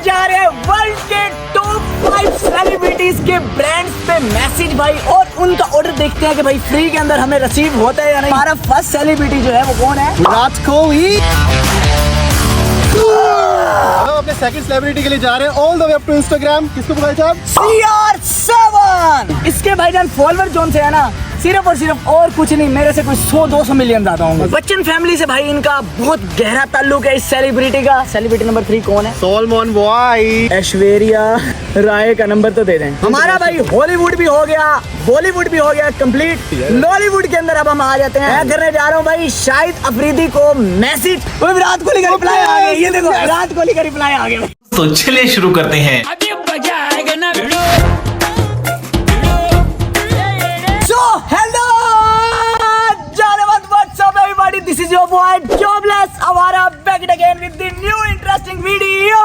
जा रहे हैं वर्ल्ड के टॉप 5 सेलिब्रिटीज के ब्रांड्स पे मैसेज भाई, और उनका ऑर्डर देखते हैं कि भाई फ्री के अंदर हमें रिसीव होता है या नहीं। हमारा फर्स्ट सेलिब्रिटी जो है वो कौन है? विराट कोहली। हम अपने सेकंड सेलिब्रिटी के लिए जा रहे हैं all the way up to Instagram. किसको भाई साहब? CR7। इसके भाईजान फॉलोअर जोन से है ना, सिर्फ और सिर्फ और कुछ नहीं, मेरे से कोई 100-200 मिलियन ज्यादा होंगे। बच्चन फैमिली से भाई इनका बहुत गहरा ताल्लुक है इस सेलिब्रिटी का। सेलिब्रिटी नंबर 3 कौन है? सलमान बॉय। ऐश्वर्या राय का नंबर तो दे दें। हमारा भाई हॉलीवुड भी हो गया, बॉलीवुड भी हो गया कंप्लीट, लॉलीवुड के अंदर अब हम आ जाते हैं। मैं करने जा रहा हूँ भाई शाहिद अफरीदी को मैसेज। विराट कोहली का रिप्लाई आ गया, ये देखो विराट कोहली का रिप्लाई आ गया। तो चलिए शुरू करते हैं। This is your boy Jobless Awara back again with the new interesting video.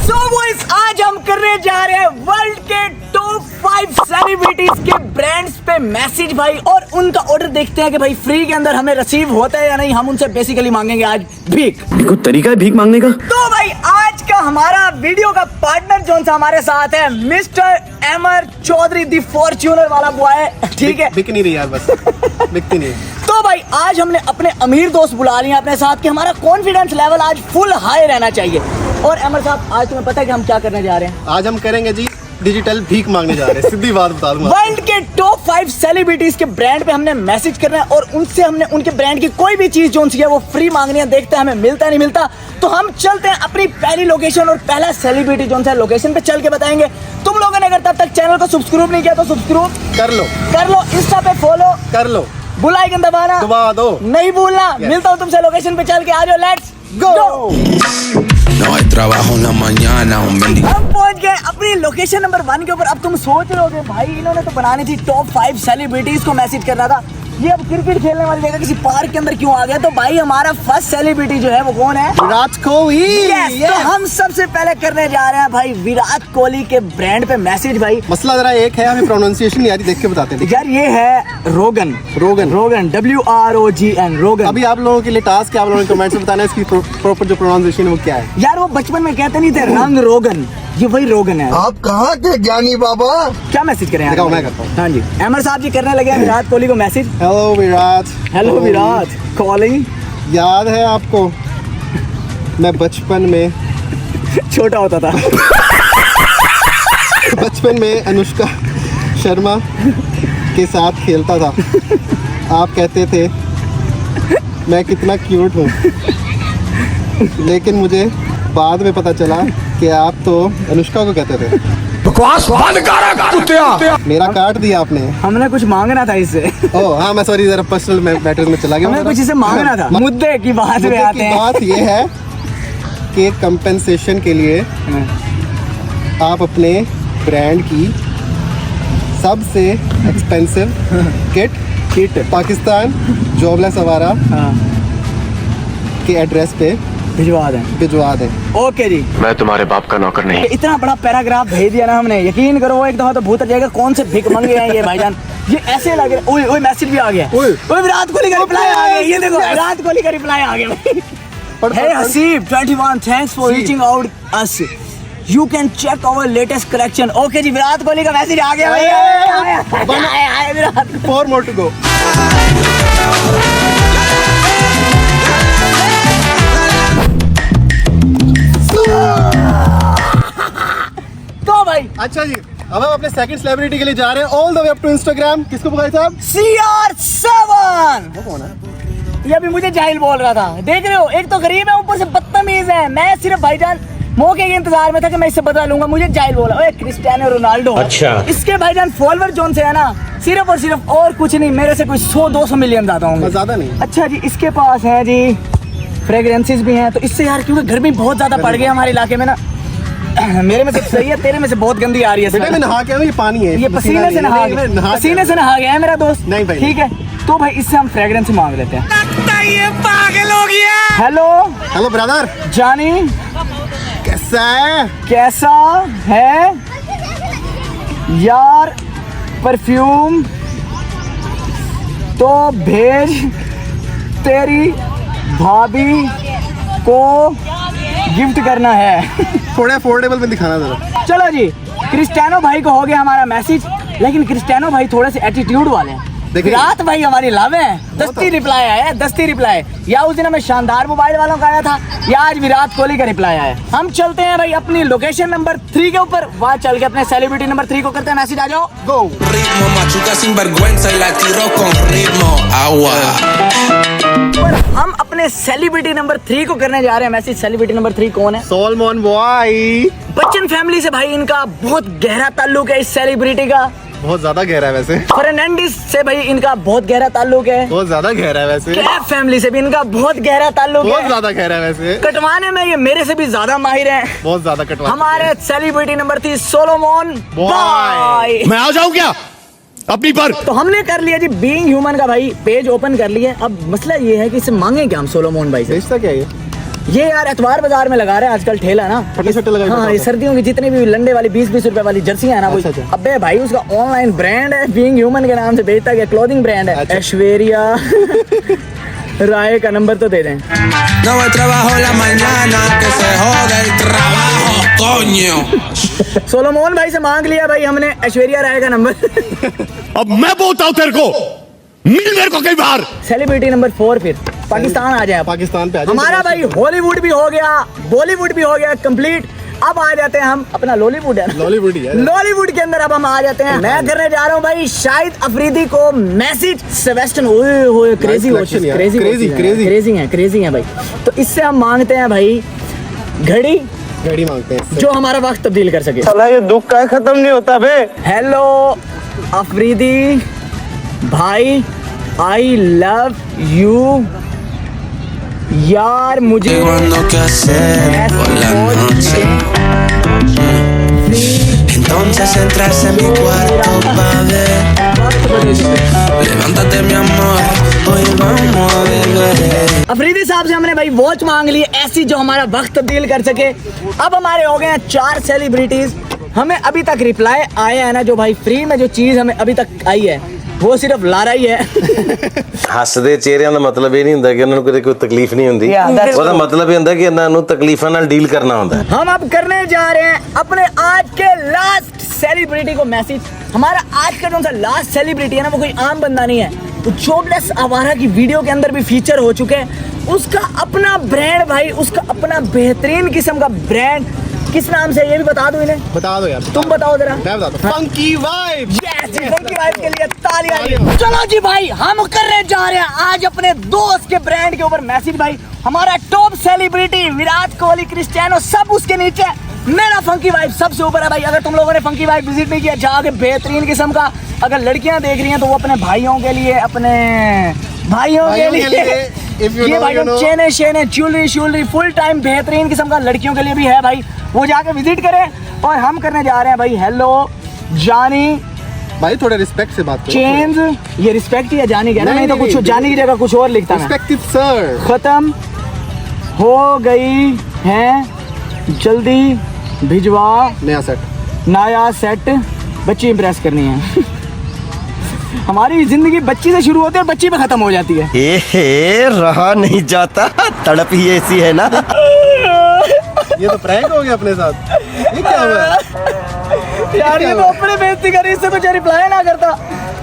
So boys, आज हम करने जा रहे हैं वर्ल्ड के टॉप 5 सेलिब्रिटीज के ब्रांड्स पे मैसेज भाई, और उनका ऑर्डर देखते हैं कि भाई फ्री के अंदर हमें रिसीव होता है या नहीं। हम उनसे बेसिकली मांगेंगे आज भीख। कोई तरीका है भीख मांगने का? तो भाई आज का हमारा वीडियो का पार्टनर जो सा हमारे साथ है मिस्टर अमर चौधरी दी फॉर्च्यूनर वाला बॉय। ठीक है, बिक नहीं रही यार, बस बिकती नहीं। तो भाई आज हमने अपने अमीर दोस्त बुला लिए अपने साथ कि हमारा कॉन्फिडेंस लेवल आज फुल हाई रहना चाहिए। और अमर साहब आज तुम्हें पता है कि हम क्या करने जा रहे हैं? आज हम करेंगे जी डिजिटल भीख मांगने जा रहे हैं। सीधी बात बता दूंगा। वर्ल्ड के टॉप 5 सेलिब्रिटीज के ब्रांड पे हमने मैसेज करना है और उनसे हमने उनके ब्रांड की कोई भी चीज जो है वो फ्री मांगनी है। देखते हैं हमें मिलता है नहीं मिलता। तो हम चलते हैं अपनी पहली लोकेशन, और पहला सेलिब्रिटी जो है लोकेशन पे चल के बताएंगे। तुम लोगों ने अगर तब तक चैनल को सब्सक्राइब नहीं किया तो सब्सक्राइब कर लो, इंस्टा पे फॉलो कर लो, बेल आइकन दबाना दबा दो, नहीं भूलना। मिलता हूँ तुमसे लोकेशन पे चल के। आ जाओ, let's go. No hay trabajo en la mañana, un mendigo. हम पहुंच गए अपनी लोकेशन नंबर 1 के ऊपर। अब तुम सोच रहे होगे भाई इन्होंने तो बनानी थी टॉप 5 सेलिब्रिटीज को मैसेज करना था, ये अब क्रिकेट खेलने वाली जगह किसी पार्क के अंदर क्यों आ गया? तो भाई हमारा फर्स्ट सेलिब्रिटी जो है वो कौन है? विराट कोहली। तो हम सबसे पहले करने जा रहे हैं भाई विराट कोहली के ब्रांड पे मैसेज भाई। मसला जरा एक है, हमें प्रोनाउंसिएशन नहीं आ रही, देख के बताते हैं यार। ये है रोगन WROGN रोगन। अभी आप लोगों के लिए टास्क है, आप लोगों ने कमेंट्स में बताना है इसकी प्रॉपर जो प्रोनाउंसिएशन है वो क्या है। यार वो बचपन में कहते नहीं थे रंग रोगन, ये वही रोगन है। आप कहाँ के ज्ञानी बाबा? क्या मैसेज करें? मैं करता हूँ। हाँ जी, अमर साहब जी करने लगे हैं विराट कोहली को message. Hello Virat. Hello Virat Kohli. याद है आपको मैं बचपन में छोटा होता था बचपन में अनुष्का शर्मा के साथ खेलता था। आप कहते थे मैं कितना क्यूट हूँ, लेकिन मुझे बाद में पता चला कि आप तो अनुष्का को कहते थे। बकवास बंद कर कुत्तिया। मेरा काट दिया आपने। हमने कुछ मांगना था इससे। ओह हाँ, मैं सॉरी, जरा पर्सनल मैटर्स में चला गया। हमने कुछ इससे मांगना था। मुद्दे की बात में आते हैं। बात ये है कि कंपेंसेशन के लिए आप अपने ब्रांड की सबसे एक्सपेंसिव किट पाकिस्तान जॉबलेस अवारा के एड्रेस पे भिजवा दें। ओके जी। मैं तुम्हारे बाप का नौकर नहीं। इतना बड़ा पैराग्राफ भेज दिया ना हमने, यकीन करो वो एक दफा तो भूत जाएगा कौन से भिख मंगे हैं ये भाईजान। ये ऐसे लग रहे। ओए मैसेज भी आ गया। ओए विराट कोहली का रिप्लाई आ गया, ये देखो विराट कोहली का रिप्लाई आ गया। Hey Haseeb 21 thanks for reaching out us, you can check our latest collection. Okay ji, Virat Kohli का मैसेज आ गया भाई। Virat 4 more to go। तो भाई अच्छा जी, अब हम अपने सेकंड सेलिब्रिटी के लिए जा रहे हैं all the way up to Instagram. किसको भाई साहब? CR7। वो कौन है? ये अभी मुझे जाहिल बोल रहा था। देख रहे हो, एक तो गरीब है ऊपर से बदतमीज है। मैं सिर्फ भाईजान मौके के इंतजार में था कि मैं इससे बदला लूंगा, मुझे जाहिल बोला। ओए क्रिस्टियानो रोनाल्डो। अच्छा। इसके भाईजान फॉलोअर जोन से है ना, सिर्फ और सिर्फ और कुछ नहीं, मेरे से कोई 100-200 मिलियन ज्यादा होंगे। ज्यादा नहीं। अच्छा जी, इसके पास है जी फ्रेग्रेंसेस भी हैं। तो इससे यार क्योंकि गर्मी बहुत ज्यादा पड़ गई हमारे इलाके में ना, मेरे में से सही है, तेरे में से बहुत गंदी आ रही है। बेटा मैं नहा के आया हूं, ये पानी है, ये पसीने से नहा गया है मेरा दोस्त। नहीं भाई। ठीक है, तो भाई इससे हम फ्रेग्रेंस मांग लेते हैं। ये पागल हो गया। हेलो ब्रदर, जानी कैसा है यार परफ्यूम तो भेज तेरी भाभी को गिफ्ट करना है। थोड़ा अफोर्डेबल में दिखाना जरा। चलो जी, क्रिस्टियानो भाई को हो गया हमारा मैसेज, लेकिन क्रिस्टियानो भाई थोड़े से एटीट्यूड वाले हैं। देखिए। विराट भाई हमारी लव है, दस्ती रिप्लाई आया है, दस्ती रिप्लाई। या उस दिन हमें शानदार मोबाइल वालों का आया था, या आज विराट कोहली का रिप्लाई आया है। हम चलते हैं भाई अपनी लोकेशन नंबर 3 के ऊपर, वहाँ चल के अपने सेलिब्रिटी नंबर 3 को करते हैं मैसेज। आ जाओ, गो। Ritmo machuca sin vergüenza y la tiro con ritmo. Agua. और हम अपने सेलिब्रिटी नंबर 3 को करने जा रहे हैं मैसेज। सेलिब्रिटी नंबर 3 कौन है? Solomon boy. बच्चन फैमिली से भाई इनका बहुत गहरा ताल्लुक है, इस सेलिब्रिटी का। बहुत ज्यादा गहरा है वैसे। फर्नांडिस से भाई इनका बहुत गहरा ताल्लुक है। बहुत ज्यादा गहरा है वैसे। कैफ फैमिली से भी इनका बहुत गहरा ताल्लुक बहुत है। ज्यादा गहरा है वैसे। कटवाने में ये मेरे से भी ज्यादा माहिर हैं। बहुत ज्यादा कटवा। हमारे celebrity number 3 Solomon boy. Boy. मैं आ जाऊं क्या अपनी पर? तो हमने कर लिया जी बीइंग ह्यूमन का भाई पेज ओपन कर लिया। अब मसला ये है कि इसे मांगे क्या हम सोलोमन भाई से? बेचता क्या ये यार एतवार बाजार में लगा रहे हैं आजकल ठेला ना। फटे सट्टे लगाए हाँ, ये सर्दियों की जितनी भी लंडे वाली 20-20 रुपए वाली जर्सियां है ना, अच्छा, वो अच्छा। अबे भाई उसका ऑनलाइन ब्रांड है, बीइंग ह्यूमन के नाम से बेचता गया, क्लोथिंग ब्रांड है। अच्छा। ऐश्वर्या राय का नंबर तो दे दें। No voy trabajo en la mañana, que se jode el trabajo, coño. Solomon भाई से मांग लिया भाई हमने ऐश्वर्या राय का नंबर। अब मैं बोलता हूं तेरे को, मिल मेरे को कई बार। सेलिब्रिटी नंबर 4 फिर पाकिस्तान आ जाए। पाकिस्तान पे आ जाए। हमारा भाई हॉलीवुड भी हो गया, बॉलीवुड भी हो गया कंप्लीट। अब आ जाते हैं हम अपना लॉलीवुड है, लॉलीवुड ही है। लॉलीवुड के अंदर अब हम आ जाते हैं। मैं करने जा रहा हूँ भाई शाहिद अफरीदी को मैसेज। सेबेस्टियन ओए होए क्रेजी selection यार। क्रेजी क्रेजी है भाई। तो इससे हम मांगते हैं भाई घड़ी मांगते हैं। जो हमारा वक्त तब्दील कर सके। साला ये दुख का खत्म नहीं होता बे। हेलो अफरीदी भाई, आई लव यू यार, मुझे Cuando que hacer por la noche. Entonces entras en mi cuarto pa' ver. Levántate mi amor, hoy vamos a beber. Afridi साहब से हमने भाई वॉच मांग ली ऐसी जो हमारा वक्त तब्दील कर सके। अब हमारे हो गए हैं 4 सेलिब्रिटीज। हमें अभी तक रिप्लाई आए हैं ना, जो भाई फ्री में जो चीज हमें अभी तक आई है वो सिर्फ लारा ही है। ਹੱਸਦੇ ਚਿਹਰਿਆਂ ਦਾ ਮਤਲਬ ਇਹ ਨਹੀਂ ਹੁੰਦਾ ਕਿ ਉਹਨਾਂ ਨੂੰ ਕੋਈ ਤਕਲੀਫ ਨਹੀਂ ਹੁੰਦੀ। ਉਹਦਾ ਮਤਲਬ ਇਹ ਹੁੰਦਾ ਕਿ ਇਹਨਾਂ ਨੂੰ ਤਕਲੀਫਾਂ ਨਾਲ ਡੀਲ करना ਹੁੰਦਾ है। हम अब करने जा रहे हैं अपने आज के लास्ट सेलिब्रिटी को मैसेज। हमारा आज का जो लास्ट सेलिब्रिटी है ना, वो कोई आम बंदा नहीं है, वो जॉबलेस आवारा की वीडियो के अंदर भी फीचर हो चुके हैं। उसका अपना ब्रांड भाई, उसका अपना बेहतरीन किस्म का ब्रांड। किस नाम से ये भी बता दो इन्हें। बता दो यार। तुम बताओ जरा। मैं बताता हूँ। Funky vibe. Yes, जी, फंकी वाइब के लिए तालियां। चलो जी भाई, हम करने जा रहे हैं आज अपने दोस्त के ब्रांड के ऊपर मैसेज भाई। हमारा top celebrity Virat Kohli, Cristiano सब उसके नीचे, मेरा फंकी वाइब सबसे ऊपर है भाई। अगर तुम लोगों ने फंकी वाइब विजिट नहीं किया, जाके बेहतरीन किस्म का, अगर लड़कियां देख रही हैं तो वो अपने भाइयों के लिए, अपने भाइयों के लिए if you ये know, भाई you know. चेने शेने ज्वेलरी फुल टाइम बेहतरीन किस्म का लड़कियों के लिए भी है भाई। वो जाके विजिट करें। और हम करने जा रहे हैं भाई हेलो जानी भाई थोड़ा रिस्पेक्ट से बात करो। चेंज। ये रिस्पेक्ट ही है, जानी कहना, नहीं तो नहीं, कुछ नहीं, जानी की जगह कुछ और लिखता है। Respective sir. खत्म हो गई है, जल्दी भिजवा नया सेट, बच्ची इंप्रेस करनी है। हमारी जिंदगी बच्ची से शुरू होती है और बच्ची पे खत्म हो जाती है। ए रहा नहीं जाता, तड़प ही ऐसी है ना। ये तो प्रैंक हो गया अपने साथ। ये क्या हुआ? यार ये तो अपने बेइज्जती करी, इससे तो रिप्लाई ना करता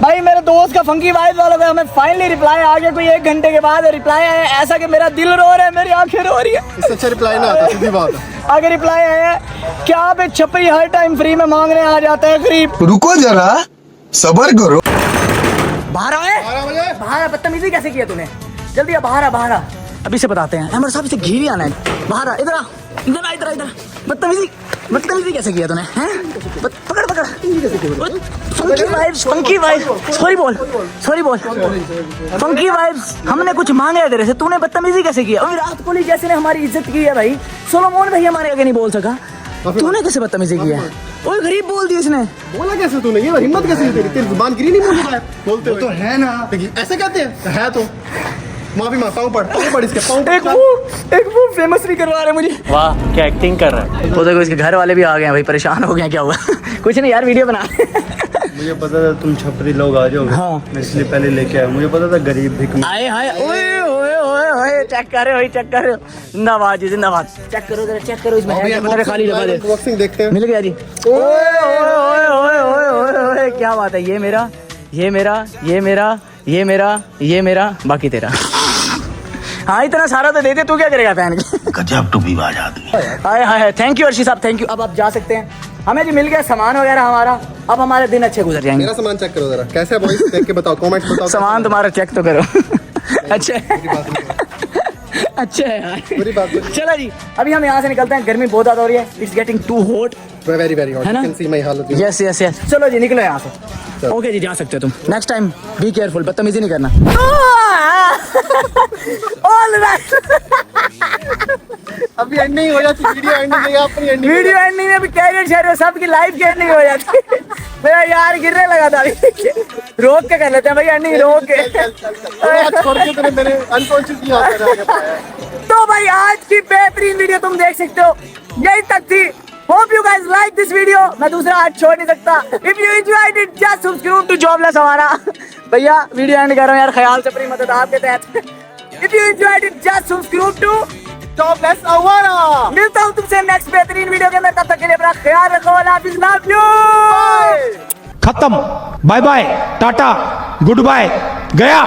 भाई। मेरे दोस्त का फंकी वाइब वालों का हमें फाइनली रिप्लाई आ गया। कोई 1 घंटे के बाद रिप्लाई आया ऐसा कि मेरा दिल रो रहा है, मेरी आंखें रो रही है। इससे अच्छा रिप्लाई ना आता, सीधी बात है। आगे रिप्लाई आया क्या पे छपरी हर टाइम फ्री में मांगने आ जाता है गरीब। रुको जरा, सबर करो। बाहर आए, बाहर बदतमीजी कैसे किया तूने? जल्दी आ, बाहर आ, बाहर आ। अभी से बताते हैं। अमर साहब इसे घी आना है। बाहर आ, इधर आ, इधर आ, इधर आ, इधर। बदतमीजी कैसे किया तूने? हैं? पकड़ पकड़। फंकी वाइब्स, सॉरी बोल फंकी वाइब्स। हमने कुछ मांगा है तेरे से, तूने बदतमीजी कैसे किया? विराट कोहली जैसे ने हमारी इज्जत की है भाई। सोलोमन भाई हमारे आगे नहीं बोल सका, तूने कैसे बदतमीजी किया है? ओए गरीब बोल दिया इसने। बोला कैसे तूने? ये हिम्मत कैसे हुई तेरी जुबान गिरी नहीं मुझे बोलते हुए। तो है ना, ऐसे कहते हैं। है तो माफी मांगता हूँ। पढ़ इसके पाँव। एक वो फेमस भी करवा रहे मुझे। वाह क्या एक्टिंग कर रहा है। वो देखो इसके घर वाले भी आ गए हैं भाई, परेशान हो गए हैं। क्या हुआ? कुछ नहीं यार, वीडियो बना। मुझे पता था तुम छपरी लोग आ जाओगे। हाँ। मैं इसलिए पहले लेके आया। मुझे पता था गरीब भिख आए हाय, ओए ओए ओए ओए, चेक कर रहे हो, चेक कर रहे हो। जिंदाबाद जी, जिंदाबाद। चेक करो जरा, चेक करो इसमें है क्या? पता नहीं, खाली डब्बा दे। अनबॉक्सिंग देखते हैं। मिल गया जी। ओए ओए ओए ओए ओए ओए, क्या बात है। ये मेरा, ये मेरा, ये मेरा, ये मेरा, ये मेरा, बाकी तेरा। हाँ, इतना सारा तो दे दे, तू क्या करेगा पहन के? गजब टूबीबाज आदमी। हाय हाय, थैंक यू अर्शी साहब, थैंक यू। अब आप जा सकते हैं। हमें जी मिल गया सामान वगैरह हमारा, अब हमारे दिन अच्छे गुजर जाएंगे। मेरा सामान चेक करो जरा, कैसा है बॉयज, देख के बताओ, कमेंट बताओ। सामान तुम्हारा चेक तो करो। अच्छा है, अच्छा है यार। पूरी बात नहीं। चलो जी, अभी हम यहाँ से निकलते हैं, गर्मी बहुत ज्यादा हो रही है, it's getting too hot. Very very hot, है ना? यू कैन सी माय हालत। यस यस यस, चलो जी निकलो यहाँ से। ओके जी, जा सकते हो तुम। नेक्स्ट टाइम बी केयरफुल, बदतमीजी नहीं करना। ऑल राइट, अभी एंडिंग हो जाती, वीडियो एंडिंग नहीं, अपनी एंडिंग। वीडियो एंडिंग में भी कैरियर शेयर सबकी लाइफ की एंडिंग हो जाती। मेरा यार गिरने लगा था अभी। रोक के कर लेते हैं भाई एंडिंग, रोक के। छोड़ के तेरे मेरे अनकॉन्शियस नहीं आता। तो भाई आज की बेहतरीन वीडियो तुम देख सकते हो, यही तक थी। Hope you guys like this video. मैं दूसरा आज छोड़ नहीं सकता। If you enjoyed it just subscribe to jobless हमारा। भैया वीडियो एंड कर रहा हूं यार, ख्याल से अपनी मदद आपके तहत। If you enjoyed it just subscribe to jobless हमारा। मिलता हूं तुमसे नेक्स्ट बेहतरीन वीडियो के में, तब तक के लिए अपना ख्याल रखो। Love you. खत्म, bye bye, tata, good bye, गया।